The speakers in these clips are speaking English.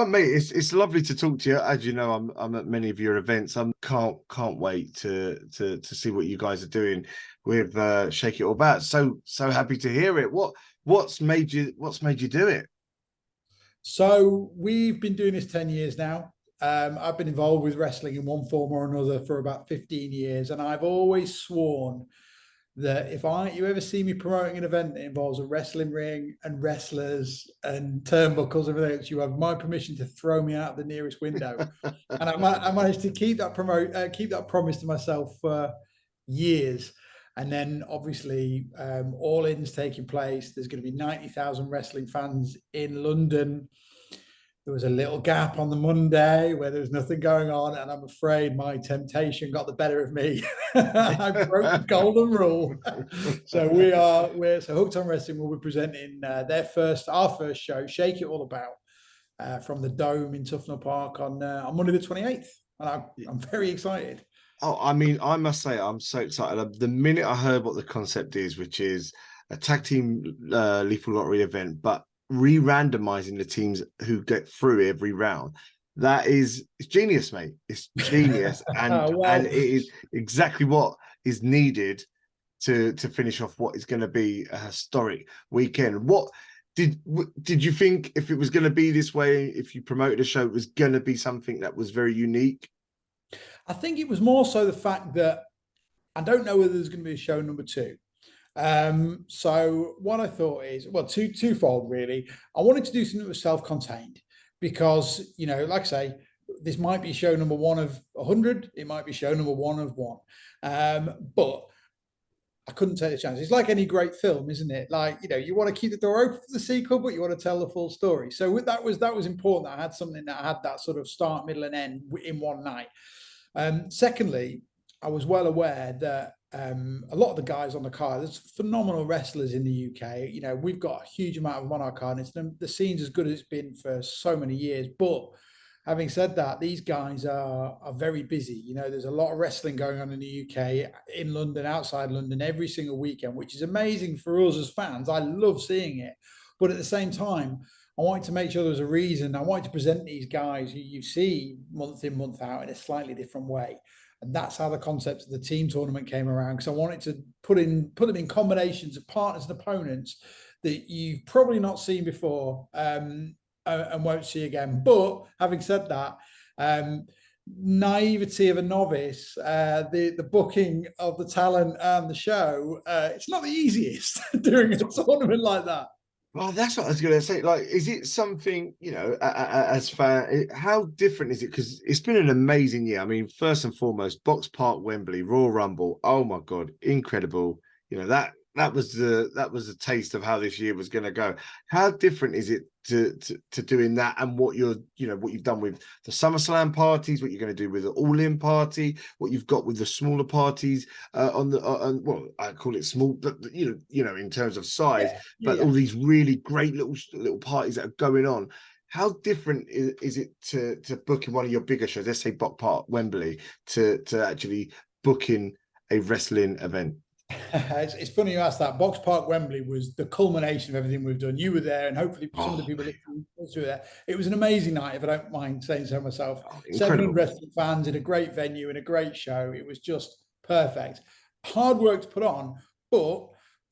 mate, it's lovely to talk to you. As you know, I'm at many of your events. I can't wait to see what you guys are doing with Shake It All About. So happy to hear it. What's made you do it? So we've been doing this 10 years now. I've been involved with wrestling in one form or another for about 15 years, and I've always sworn that if you ever see me promoting an event that involves a wrestling ring and wrestlers and turnbuckles and everything else, you have my permission to throw me out the nearest window. And I managed to keep that promise to myself for years. And then obviously, All In's taking place. There's going to be 90,000 wrestling fans in London. There was a little gap on the Monday where there was nothing going on, and I'm afraid my temptation got the better of me. I broke the golden rule. So so Hooked on Wrestling will be presenting our first show, Shake It All About, from the Dome in Tufnell Park on Monday the 28th, and I'm very excited. Oh, I mean, I must say, I'm so excited. The minute I heard what the concept is, which is a tag team lethal lottery event, but re-randomizing the teams who get through every round, it's genius, mate. It's genius, and it is exactly what is needed to finish off what is going to be a historic weekend. What did you think, if it was going to be this way, if you promoted a show, it was going to be something that was very unique? I think it was more so the fact that I don't know whether there's going to be a show number two. So what I thought is, well, twofold really. I wanted to do something that was self-contained because, like I say, this might be show number one of 100. It might be show number one of one. But I couldn't take the chance. It's like any great film, isn't it? Like, you want to keep the door open for the sequel, but you want to tell the full story. So that was important that I had something that had that sort of start, middle, and end in one night. Secondly, I was well aware that a lot of the guys on the card, there's phenomenal wrestlers in the UK. We've got a huge amount of them on our card. And the scene's as good as it's been for so many years. But having said that, these guys are very busy. There's a lot of wrestling going on in the UK, in London, outside London, every single weekend, which is amazing for us as fans. I love seeing it. But at the same time, I wanted to make sure there was a reason. I wanted to present these guys who you see month in, month out in a slightly different way. And that's how the concept of the team tournament came around, because I wanted to put them in combinations of partners and opponents that you've probably not seen before and won't see again. But having said that, naivety of a novice, the booking of the talent and the show, it's not the easiest doing a tournament like that. Well, that's what I was going to say. Like, is it something, as fan, how different is it? Because it's been an amazing year. I mean, first and foremost, Box Park, Wembley, Royal Rumble. Oh my God, incredible! That was a taste of how this year was going to go. How different is it to doing that, and what what you've done with the SummerSlam parties, what you're going to do with the All In party, what you've got with the smaller parties well, I call it small, but in terms of size, but all these really great little parties that are going on. How different is it to booking one of your bigger shows, let's say Box Park, Wembley, to actually booking a wrestling event? It's funny you asked that. Box Park Wembley was the culmination of everything we've done. You were there, and hopefully some of the people listening were there. It was an amazing night, if I don't mind saying so myself. 700 wrestling fans in a great venue and a great show. It was just perfect. Hard work to put on, but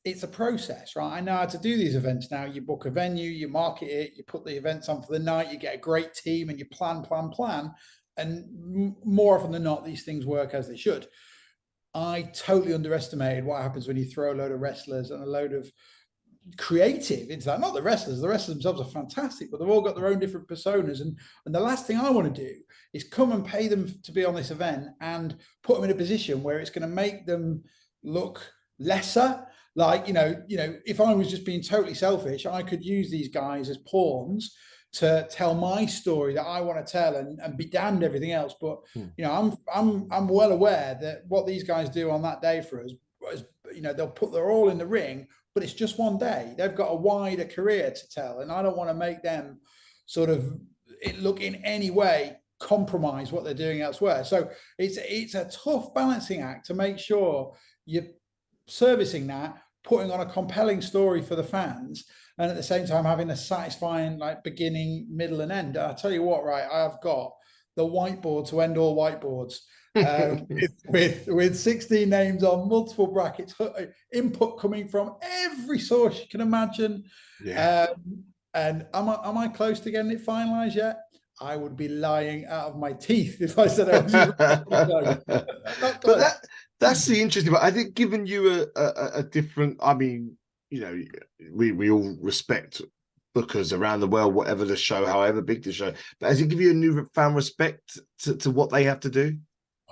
it's a process, right? I know how to do these events now. You book a venue, you market it, you put the events on for the night, you get a great team, and you plan. And more often than not, these things work as they should. I totally underestimated what happens when you throw a load of wrestlers and a load of creative into that. Not the wrestlers themselves are fantastic, but they've all got their own different personas. And the last thing I want to do is come and pay them to be on this event and put them in a position where it's going to make them look lesser. Like, if I was just being totally selfish, I could use these guys as pawns to tell my story that I want to tell and be damned everything else. But I'm well aware that what these guys do on that day for us is, they're all in the ring, but it's just one day. They've got a wider career to tell, and I don't want to make them sort of look in any way compromise what they're doing elsewhere. So it's a tough balancing act to make sure you're servicing that, putting on a compelling story for the fans, and at the same time having a satisfying like beginning, middle, and end. And I tell you what, right, I have got the whiteboard to end all whiteboards. With 16 names on multiple brackets, input coming from every source you can imagine. Yeah. And am I close to getting it finalized yet? I would be lying out of my teeth if I said I was even close. Not But close. that's the interesting part. I think given you a different, I mean, you know, we all respect bookers around the world, whatever the show, however big the show. But has it give you a new fan respect to what they have to do?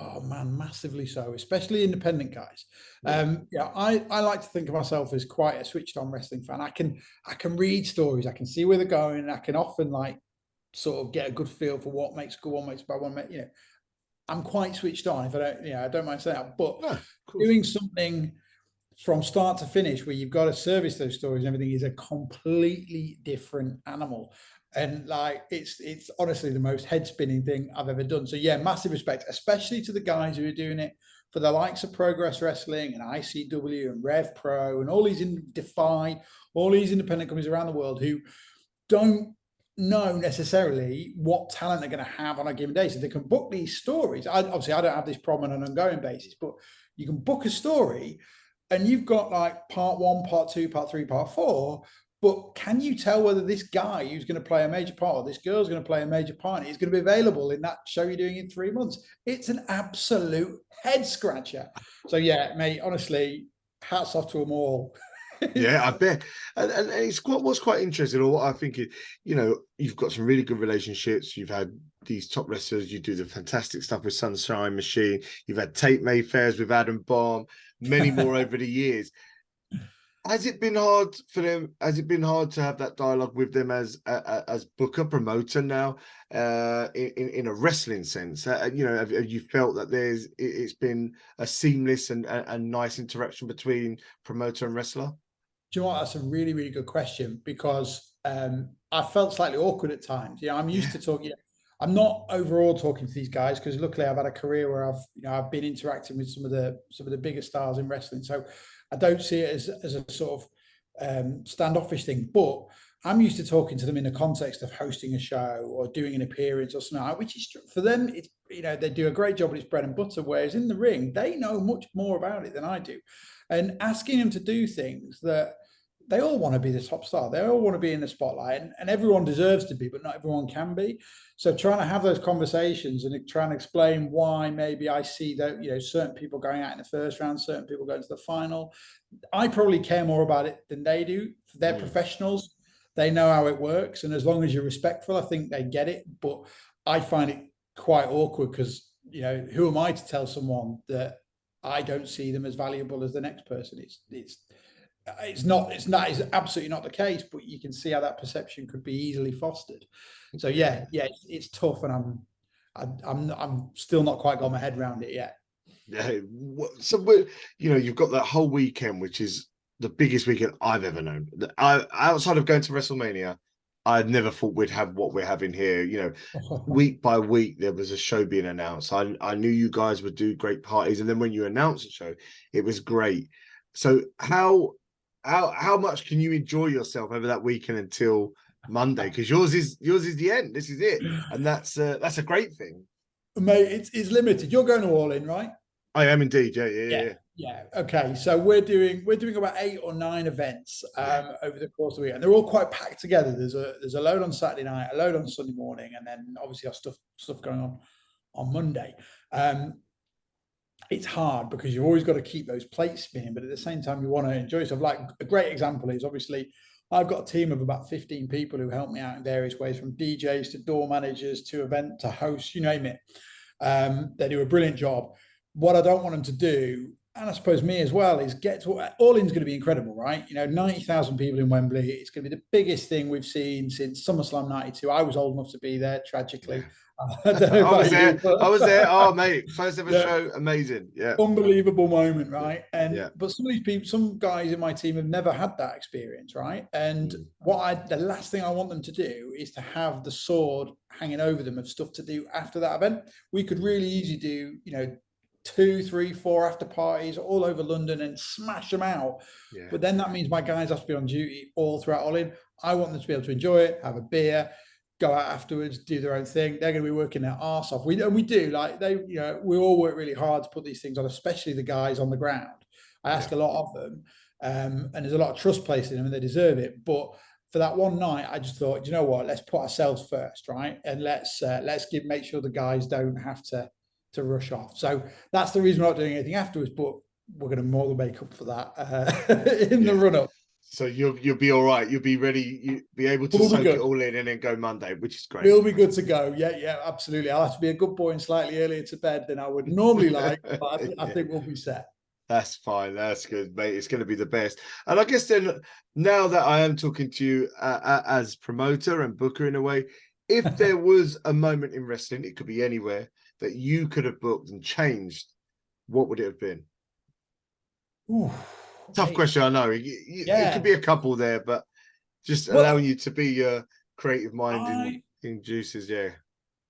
Oh man, massively so, especially independent guys. Yeah. Yeah, I like to think of myself as quite a switched on wrestling fan. I can read stories, I can see where they're going, and I can often like sort of get a good feel for what makes good, what makes bad, what makes, you know, I'm quite switched on if I don't, you know, I don't mind saying that. But No, of course. doing something from start to finish where you've got to service those stories and everything is a completely different animal. And like it's honestly the most head spinning thing I've ever done. So yeah, massive respect, especially to the guys who are doing it for the likes of Progress Wrestling and ICW and Rev Pro and all these in Defy, all these independent companies around the world who don't know necessarily what talent they're going to have on a given day. So they can book these stories. Obviously, I don't have this problem on an ongoing basis, but you can book a story and you've got like part one, part two, part three, part four. But can you tell whether this guy who's going to play a major part or this girl's going to play a major part is going to be available in that show you're doing in 3 months? It's an absolute head scratcher. So yeah, mate, honestly, hats off to them all. Yeah, I bet. And it's what's quite interesting, or what I think is, you know, you've got some really good relationships. You've had these top wrestlers. You do the fantastic stuff with Sunshine Machine. You've had Tate Mayfairs with Adam Bomb, many more over the years. Has it been hard for them? Has it been hard to have that dialogue with them as booker promoter now, in a wrestling sense? You know, have you felt that it's been a seamless and nice interaction between promoter and wrestler? Do you know what? That's a really, really good question because I felt slightly awkward at times. You know, I'm used Yeah. to talking. I'm not overall talking to these guys because luckily I've had a career where I've been interacting with some of the bigger stars in wrestling. So I don't see it as a sort of standoffish thing. But I'm used to talking to them in the context of hosting a show or doing an appearance or something, which is for them. It's they do a great job and it's bread and butter. Whereas in the ring, they know much more about it than I do, and asking them to do things that they all want to be the top star. They all want to be in the spotlight, and everyone deserves to be, but not everyone can be. So trying to have those conversations and trying to explain why maybe I see that certain people going out in the first round, certain people going to the final. I probably care more about it than they do. They're professionals. They know how it works, and as long as you're respectful, I think they get it. But I find it quite awkward because who am I to tell someone that I don't see them as valuable as the next person? It's absolutely not the case, but you can see how that perception could be easily fostered. So yeah, it's tough, and I'm still not quite got my head around it yet. Yeah. So you've got that whole weekend, which is the biggest weekend I've ever known. Outside of going to WrestleMania, I never thought we'd have what we're having here. Week by week, there was a show being announced. I knew you guys would do great parties, and then when you announced the show, it was great. So how much can you enjoy yourself over that weekend until Monday? Because yours is the end. This is it, and that's a great thing. Mate, it's limited. You're going to All In, right? I am indeed. Yeah. Yeah. Okay. So we're doing about 8 or 9 events over the course of the week, and they're all quite packed together. There's a load on Saturday night, a load on Sunday morning, and then obviously our stuff going on Monday. It's hard because you've always got to keep those plates spinning, but at the same time you want to enjoy yourself. Like a great example is obviously I've got a team of about 15 people who help me out in various ways, from DJs to door managers to event to hosts, you name it. They do a brilliant job. What I don't want them to do, and I suppose me as well, is get to All In's going to be incredible, right? 90,000 people in Wembley. It's going to be the biggest thing we've seen since SummerSlam '92. I was old enough to be there, tragically. I was there. I was there. Oh, mate, first ever show, amazing. Yeah, unbelievable moment, right? Yeah. But some of these people, some guys in my team have never had that experience, right? And the last thing I want them to do is to have the sword hanging over them of stuff to do after that event. We could really easily do, 2, 3, 4 after parties all over London and smash them out. Yeah. But then that means my guys have to be on duty all throughout All In. I want them to be able to enjoy it, have a beer, go out afterwards, do their own thing. They're going to be working their arse off. We do, like, they, we all work really hard to put these things on, especially the guys on the ground. I ask a lot of them, and there's a lot of trust placed in them, and they deserve it. But for that one night, I just thought, you know what? Let's put ourselves first, right? And let's make sure the guys don't have to rush off. So that's the reason we're not doing anything afterwards. But we're going to more than make up for that in the run up. So you'll be all right. You'll be ready. You'll be able to soak it all in and then go Monday, which is great. We'll be good to go. Yeah, absolutely. I'll have to be a good boy and slightly earlier to bed than I would normally like, but I think we'll be set. That's fine. That's good, mate. It's going to be the best. And I guess then, now that I am talking to you as promoter and booker in a way, if there was a moment in wrestling, it could be anywhere, that you could have booked and changed, what would it have been? Ooh, Tough question, I know. It could be a couple there, but just allowing you to be your creative mind in juices. Yeah,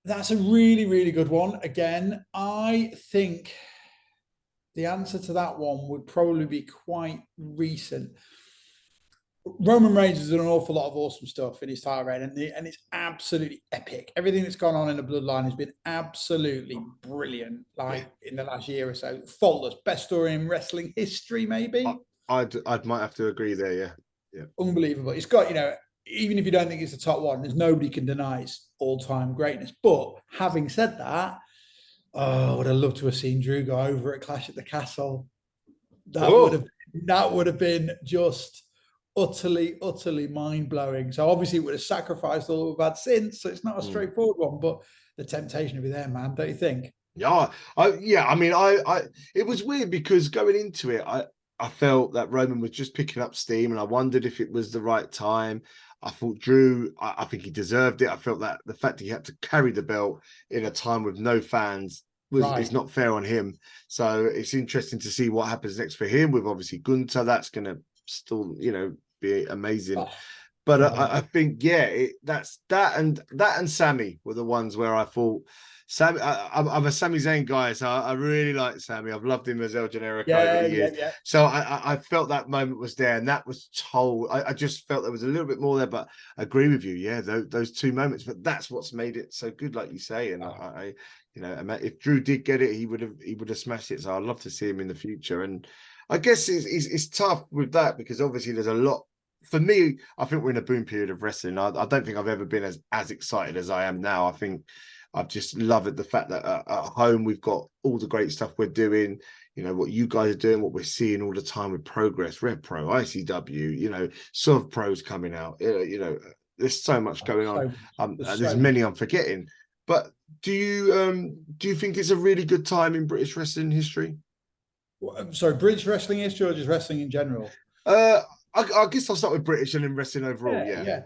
that's a really, really good one. Again, I think the answer to that one would probably be quite recent. Roman Reigns has done an awful lot of awesome stuff in his title reign, and it's absolutely epic. Everything that's gone on in the bloodline has been absolutely brilliant. Like in the last year or so, faultless, best story in wrestling history, maybe. I might have to agree there. Yeah, unbelievable. It's got, even if you don't think it's the top one, there's nobody can deny its all-time greatness. But having said that, I would have loved to have seen Drew go over at Clash at the Castle. That would have been just utterly mind-blowing. So obviously it would have sacrificed all we've had since. So it's not a straightforward one, but the temptation to be there, man, don't you think? Yeah, I mean, it was weird because going into it, I felt that Roman was just picking up steam, and I wondered if it was the right time. I thought Drew, I think he deserved it. I felt that the fact that he had to carry the belt in a time with no fans is not fair on him. So it's interesting to see what happens next for him with obviously Gunther. That's going to still, be amazing. But I think, that's that and Sammy were the ones where I thought, Sammy, I'm a Sami Zayn guy, so I really like Sammy. I've loved him as El Generico over the years. Yeah. So I felt that moment was there, and that was told. I just felt there was a little bit more there, but I agree with you. Yeah, those two moments, but that's what's made it so good, like you say. And I if Drew did get it, he would have smashed it. So I'd love to see him in the future. And I guess it's tough with that because obviously there's a lot. For me, I think we're in a boom period of wrestling. I don't think I've ever been as excited as I am now. I think I've just loved the fact that at home we've got all the great stuff we're doing. What you guys are doing, what we're seeing all the time with Progress, Red Pro, ICW. Sov Pro's coming out. There's so much going on. There's many I'm forgetting. But do you think it's a really good time in British wrestling history? Sorry, British wrestling history or just wrestling in general? I guess I'll start with British and then wrestling overall. Yeah.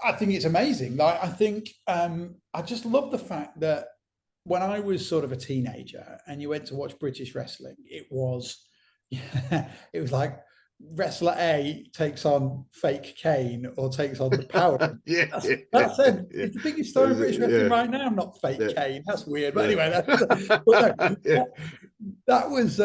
I think it's amazing. Like, I think I just love the fact that when I was sort of a teenager and you went to watch British wrestling, it was like wrestler A takes on fake Kane or takes on the Power. That's it. It's the biggest star in British wrestling right now. Not fake Kane. That's weird. But anyway, that was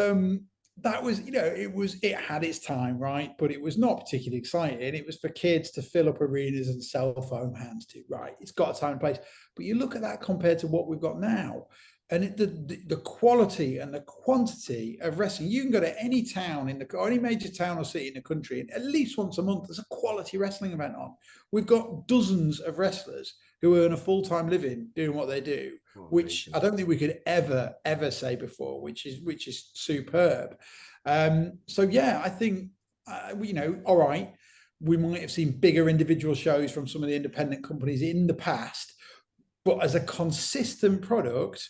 it had its time, right? But it was not particularly exciting. It was for kids to fill up arenas and sell foam hands to, right? It's got a time and place. But you look at that compared to what we've got now, and the quality and the quantity of wrestling. You can go to any town or any major town or city in the country, and at least once a month there's a quality wrestling event on. We've got dozens of wrestlers who earn a full-time living doing what they do, which I don't think we could ever say before, which is superb. So yeah, I think all right, we might have seen bigger individual shows from some of the independent companies in the past, but as a consistent product,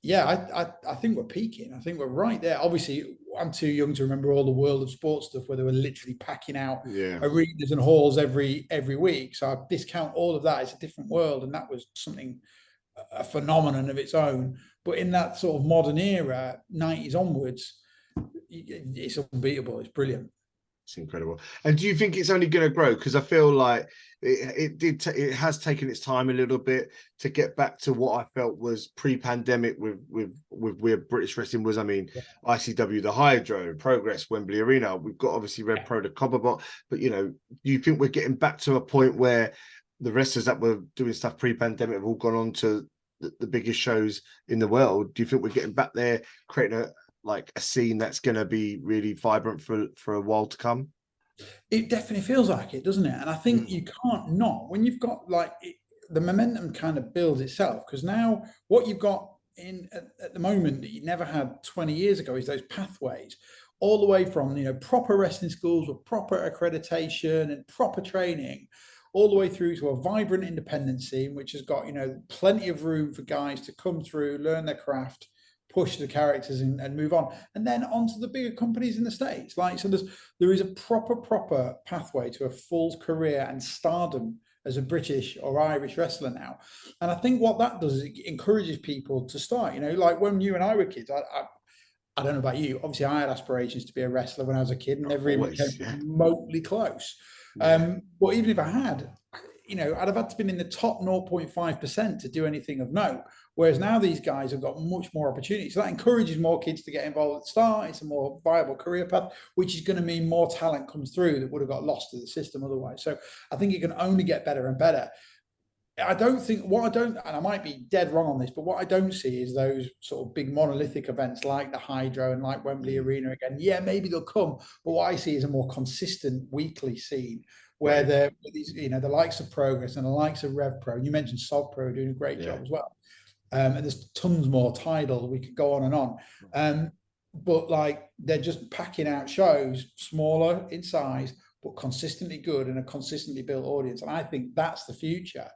I think we're peaking. I think we're right there. Obviously, I'm too young to remember all the World of Sports stuff where they were literally packing out arenas and halls every week. So I discount all of that. It's a different world, and that was a phenomenon of its own. But in that sort of modern era, 90s onwards, it's unbeatable. It's brilliant. It's incredible. And do you think it's only going to grow? Because I feel like it has taken its time a little bit to get back to what I felt was pre-pandemic with where British wrestling was. I mean, ICW, the Hydro, Progress, Wembley Arena. We've got obviously Red Pro, the Copperbot. But do you think we're getting back to a point where the wrestlers that were doing stuff pre-pandemic have all gone on to the biggest shows in the world? Do you think we're getting back there, creating a scene that's going to be really vibrant for a while to come? It definitely feels like it, doesn't it? And I think you can't not, when you've got the momentum kind of builds itself, because now what you've got at the moment that you never had 20 years ago is those pathways all the way from proper wrestling schools with proper accreditation and proper training, all the way through to a vibrant independent scene which has got plenty of room for guys to come through, learn their craft, push the characters and move on, and then onto the bigger companies in the States. So there is a proper pathway to a full career and stardom as a British or Irish wrestler now. And I think what that does is it encourages people to start, like when you and I were kids, I don't know about you, obviously I had aspirations to be a wrestler when I was a kid and never even came remotely close. But even if I had, I'd have had to be in the top 0.5% to do anything of note. Whereas now these guys have got much more opportunities. So that encourages more kids to get involved at the start. It's a more viable career path, which is going to mean more talent comes through that would have got lost to the system otherwise. So I think it can only get better and better. And I might be dead wrong on this, but what I don't see is those sort of big monolithic events like the Hydro and like Wembley Arena again. Yeah, maybe they'll come, but what I see is a more consistent weekly scene where the likes of Progress and the likes of Rev Pro, and you mentioned Sov Pro doing a great job as well. And there's tons more Tidal. We could go on and on. But they're just packing out shows, smaller in size, but consistently good and a consistently built audience. And I think that's the future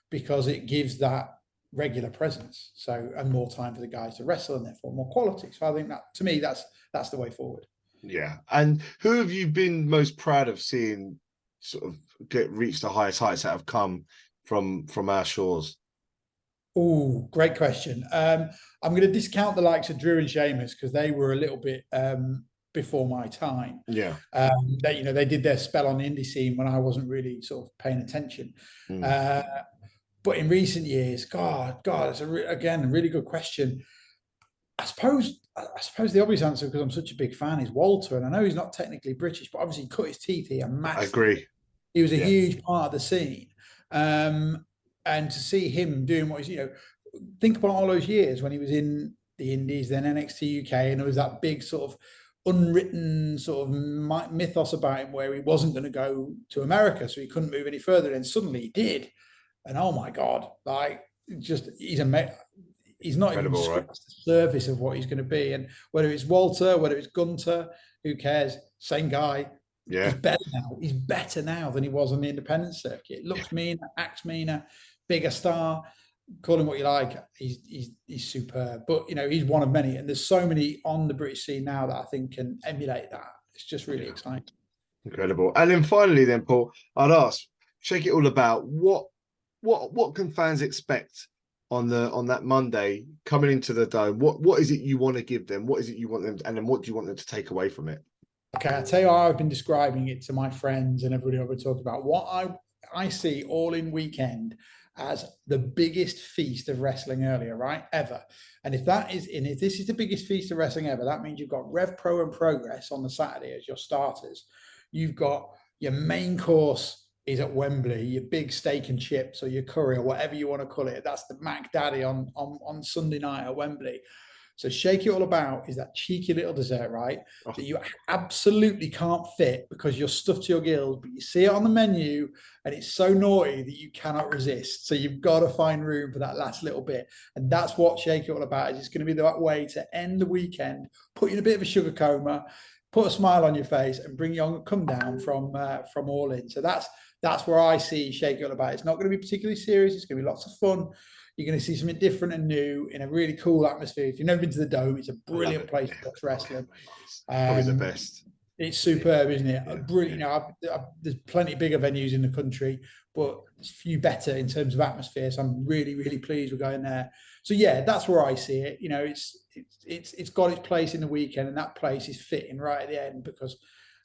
because it gives that regular presence. And more time for the guys to wrestle and therefore more quality. So I think that, to me, that's the way forward. Yeah. And who have you been most proud of seeing sort of reach the highest heights that have come from our shores? Oh, great question. I'm going to discount the likes of Drew and Sheamus because they were a little bit before my time. Yeah. They did their spell on the indie scene when I wasn't really sort of paying attention. But in recent years, God, it's again a really good question. I suppose the obvious answer, because I'm such a big fan, is Walter. And I know he's not technically British, but obviously he cut his teeth here massively. I agree. He was a huge part of the scene. And to see him doing what he's, think about all those years when he was in the Indies, then NXT UK, and there was that big sort of unwritten sort of mythos about him where he wasn't going to go to America, so he couldn't move any further. And suddenly he did. And oh my God, he's not even scratched the surface of what he's going to be. And whether it's Walter, whether it's Gunter, who cares? Same guy. Yeah. He's better now. He's better now than he was on the independent circuit. Looks meaner, acts meaner, bigger star. Call him what you like. He's superb. But he's one of many, and there's so many on the British scene now that I think can emulate that. It's just really exciting. Incredible. And then finally, Paul, I'd ask, shake it all about what can fans expect on that Monday coming into the Dome? What is it you want to give them? What is it you want them to, and then what do you want them to take away from it? Okay, I'll tell you how I've been describing it to my friends and everybody I've been talking about. What I see all in weekend as the biggest feast of wrestling ever. And if this is the biggest feast of wrestling ever, that means you've got Rev Pro and Progress on the Saturday as your starters. You've got your main course is at Wembley, your big steak and chips or your curry or whatever you want to call it. That's the Mac Daddy on Sunday night at Wembley. So Shake It All About is that cheeky little dessert, that you absolutely can't fit because you're stuffed to your gills, but you see it on the menu and it's so naughty that you cannot resist. So you've got to find room for that last little bit. And that's what Shake It All About is. It's going to be that way to end the weekend, put you in a bit of a sugar coma, put a smile on your face and bring you on, come down from All In. So that's where I see Shake It All About. It's not going to be particularly serious. It's going to be lots of fun. You're going to see something different and new in a really cool atmosphere. If you've never been to the Dome, it's a brilliant place to watch wrestling. Probably the best. It's superb, isn't it? Yeah. Brilliant. There's plenty bigger venues in the country, but there's a few better in terms of atmosphere. So I'm really, really pleased we're going there. So yeah, that's where I see it. It's got its place in the weekend, and that place is fitting right at the end because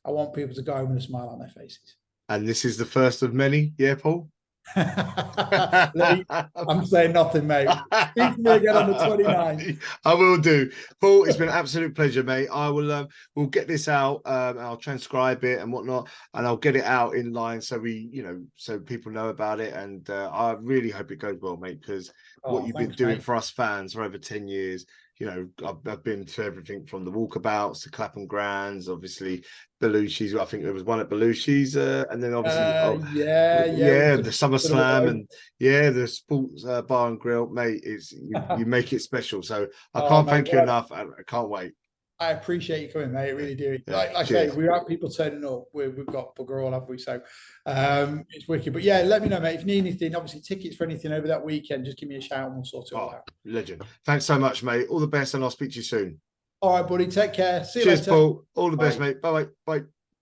I want people to go home with a smile on their faces. And this is the first of many, yeah, Paul? Lee, I'm saying nothing, mate. Speak to me again on the 29th. I will do. Paul, it's been an absolute pleasure, mate. I will we'll get this out, I'll transcribe it and whatnot, and I'll get it out in line so so people know about it. And I really hope it goes well, mate, because what you've been doing for us fans for over 10 years, I've been to everything from the walkabouts to Clapham Grands, obviously Belushi's. I think there was one at Belushi's, and then obviously, the SummerSlam, and the sports bar and grill, mate. You make it special, so I can't thank you enough. I can't wait. I appreciate you coming, mate. I really do. Like I say, we have people turning up. We've got bugger all, have we? So it's wicked. But yeah, let me know, mate. If you need anything, obviously tickets for anything over that weekend, just give me a shout and we'll sort it all out. Legend. Thanks so much, mate. All the best, and I'll speak to you soon. All right, buddy. Take care. See you Cheers, later. Paul. All the best, mate. Bye-bye. Bye.